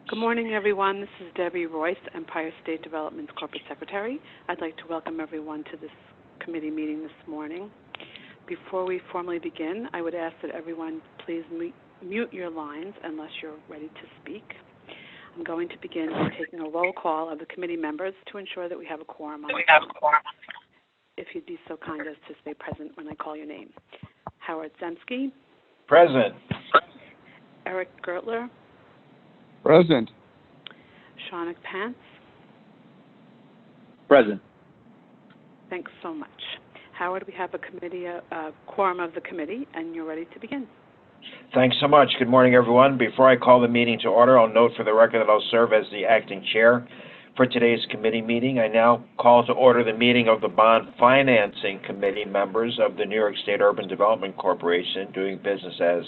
Good morning, everyone. This is Debbie Royce, Empire State Development's Corporate Secretary. I'd like to welcome everyone to this committee meeting this morning. Before we formally begin, I would ask that everyone please mute your lines unless you're ready to speak. I'm going to begin by taking a roll call of the committee members to ensure that we have a quorum on the call. If you'd be so kind as to stay present when I call your name. Howard Zemsky. Present. Eric Gertler. Present. Shaunak Pants. Present. Thanks so much. Howard, we have a quorum of the committee, and you're ready to begin. Thanks so much. Good morning, everyone. Before I call the meeting to order, I'll note for the record that I'll serve as the acting chair for today's committee meeting. I now call to order the meeting of the Bond Financing Committee members of the New York State Urban Development Corporation, doing business as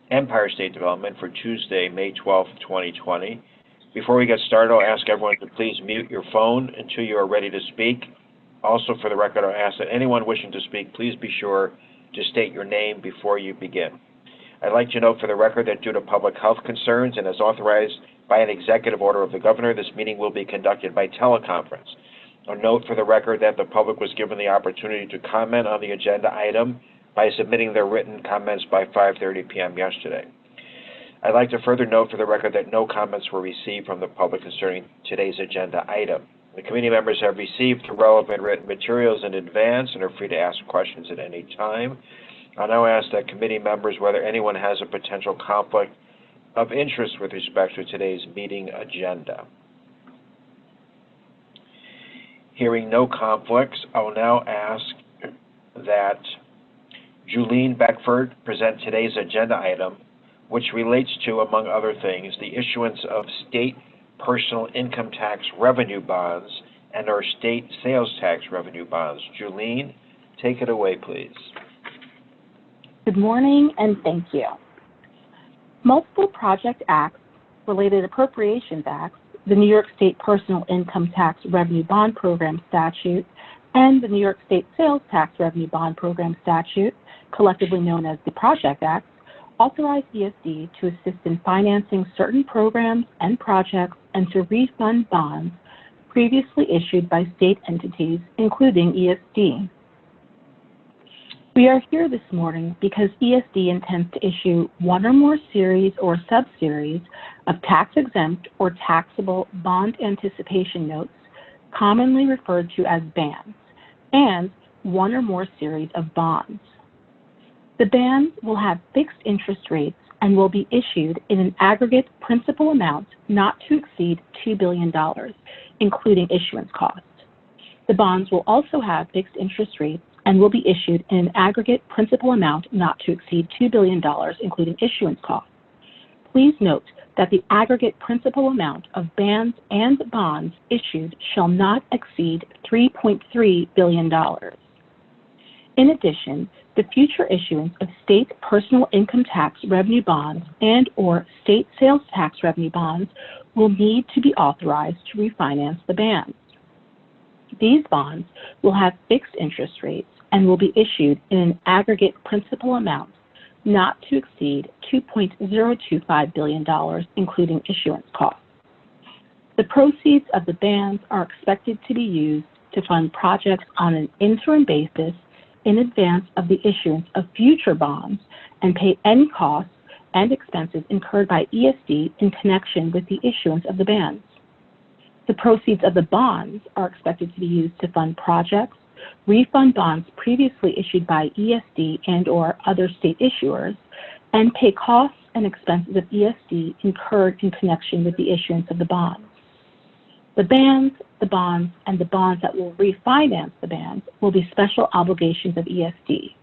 Empire State Development, for Tuesday, May 12th, 2020. Before we get started, I'll ask everyone to please mute your phone until you are ready to speak. Also, for the record, I'll ask that anyone wishing to speak, please be sure to state your name before you begin. I'd like to note for the record that due to public health concerns and as authorized by an executive order of the governor, this meeting will be conducted by teleconference. I'll note for the record that the public was given the opportunity to comment on the agenda item by submitting their written comments by 5:30 p.m. yesterday. I'd like to further note for the record that no comments were received from the public concerning today's agenda item. The committee members have received the relevant written materials in advance and are free to ask questions at any time. I'll now ask that committee members whether anyone has a potential conflict of interest with respect to today's meeting agenda. Hearing no conflicts, I will now ask that Julene Beckford present today's agenda item, which relates to, among other things, the issuance of state personal income tax revenue bonds and our state sales tax revenue bonds. Julene, take it away, please. Good morning, and thank you. Multiple Project Acts, related Appropriations Acts, the New York State Personal Income Tax Revenue Bond Program Statute, and the New York State Sales Tax Revenue Bond Program Statute, collectively known as the Project Acts, authorize ESD to assist in financing certain programs and projects and to refund bonds previously issued by state entities, including ESD. We are here this morning because ESD intends to issue one or more series or subseries of tax-exempt or taxable bond anticipation notes, commonly referred to as BANs, and one or more series of bonds. The BANs will have fixed interest rates and will be issued in an aggregate principal amount not to exceed $2 billion, including issuance costs. The bonds will also have fixed interest rates and will be issued in an aggregate principal amount not to exceed $2 billion, including issuance costs. Please note that the aggregate principal amount of BANs and bonds issued shall not exceed $3.3 billion. In addition, the future issuance of state personal income tax revenue bonds and or state sales tax revenue bonds will need to be authorized to refinance the BANs. These bonds will have fixed interest rates and will be issued in an aggregate principal amount not to exceed $2.025 billion, including issuance costs. The proceeds of the BANs are expected to be used to fund projects on an interim basis in advance of the issuance of future bonds and pay any costs and expenses incurred by ESD in connection with the issuance of the BANs. The proceeds of the bonds are expected to be used to fund projects, refund bonds previously issued by ESD and or other state issuers, and pay costs and expenses of ESD incurred in connection with the issuance of the bonds. The BANs, the bonds, and the bonds that will refinance the BANs will be special obligations of ESD.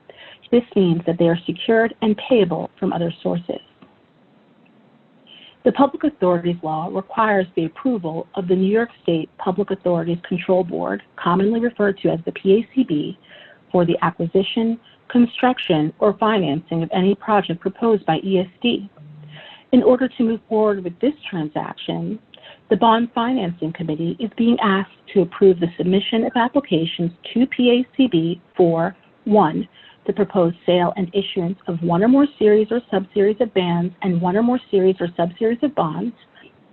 This means that they are secured and payable from other sources. The Public Authorities Law requires the approval of the New York State Public Authorities Control Board, commonly referred to as the PACB, for the acquisition, construction, or financing of any project proposed by ESD. In order to move forward with this transaction, the Bond Financing Committee is being asked to approve the submission of applications to PACB for 1. The proposed sale and issuance of one or more series or subseries of BANs and one or more series or subseries of bonds,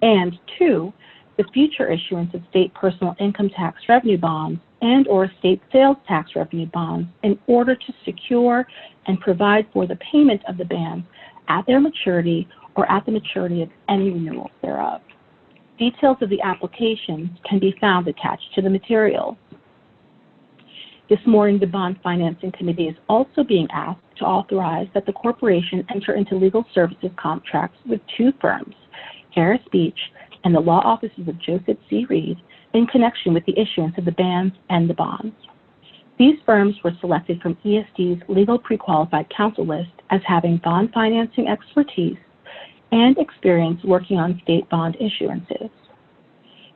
And 2, the future issuance of state personal income tax revenue bonds and/or state sales tax revenue bonds in order to secure and provide for the payment of the bonds at their maturity or at the maturity of any renewals thereof. Details of the applications can be found attached to the materials. This morning, the Bond Financing Committee is also being asked to authorize that the corporation enter into legal services contracts with 2 firms, Harris Beach and the law offices of Joseph C. Reed, in connection with the issuance of the bonds and the bonds. These firms were selected from ESD's legal pre-qualified counsel list as having bond financing expertise and experience working on state bond issuances.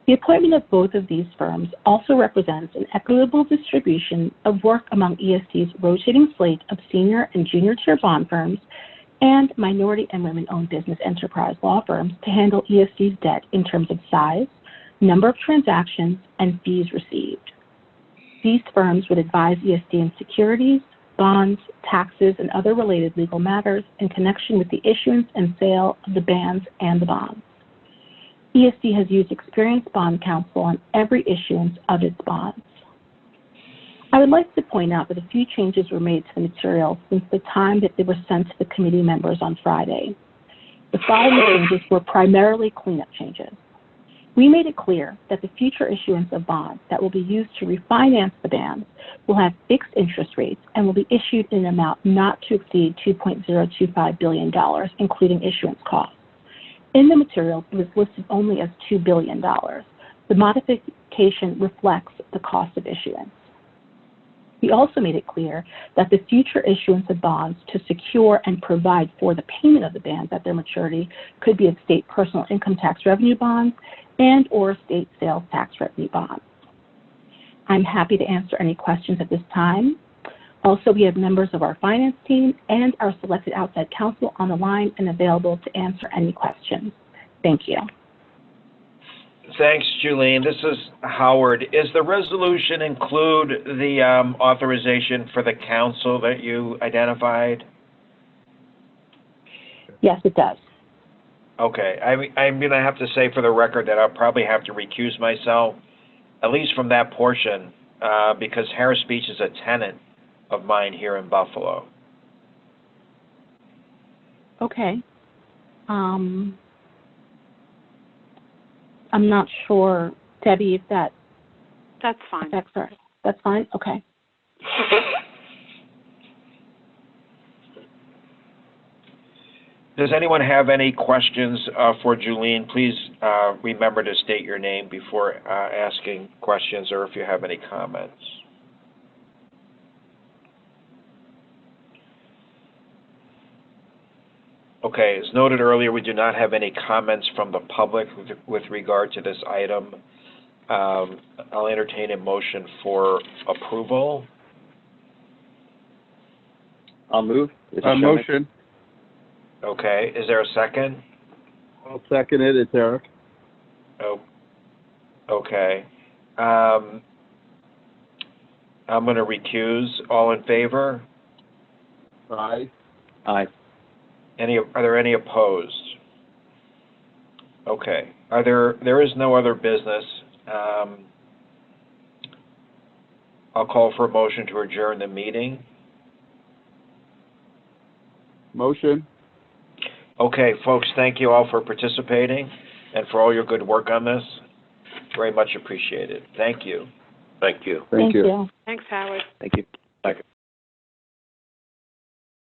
The appointment of both of these firms also represents an equitable distribution of work among ESD's rotating slate of senior and junior tier bond firms and minority and women-owned business enterprise law firms to handle ESD's debt in terms of size, number of transactions, and fees received. These firms would advise ESD in securities, bonds, taxes, and other related legal matters in connection with the issuance and sale of the bonds and the bonds. ESD has used experienced bond counsel on every issuance of its bonds. I would like to point out that a few changes were made to the materials since the time that they were sent to the committee members on Friday. The following changes were primarily cleanup changes. We made it clear that the future issuance of bonds that will be used to refinance the bonds will have fixed interest rates and will be issued in an amount not to exceed $2.025 billion, including issuance costs. In the materials, it was listed only as $2 billion. The modification reflects the cost of issuance. We also made it clear that the future issuance of bonds to secure and provide for the payment of the bonds at their maturity could be of state personal income tax revenue bonds and/or state sales tax revenue bonds. I'm happy to answer any questions at this time. Also, we have members of our finance team and our selected outside counsel on the line and available to answer any questions. Thank you. Thanks, Julene. This is Howard. Is the resolution include the authorization for the council that you identified? Yes, it does. Okay. I'm going to have to say for the record that I'll probably have to recuse myself, at least from that portion, because Harris Beach is a tenant of mine here in Buffalo. Okay. I'm not sure, Debbie, if that That's fine. affects her. That's fine? Okay. Does anyone have any questions for Julene? Please remember to state your name before asking questions or if you have any comments. Okay, as noted earlier, we do not have any comments from the public with regard to this item. I'll entertain a motion for approval. I'll move. Motion. Okay, is there a second? I'll second it. It's Eric. Oh, okay. I'm going to recuse. All in favor? Aye. Aye. Are there any opposed? Okay. There is no other business. I'll call for a motion to adjourn the meeting. Motion. Okay, folks, thank you all for participating and for all your good work on this. Very much appreciated. Thank you. Thank you. Thank you. you. Thanks, Howard. Thank you. Bye.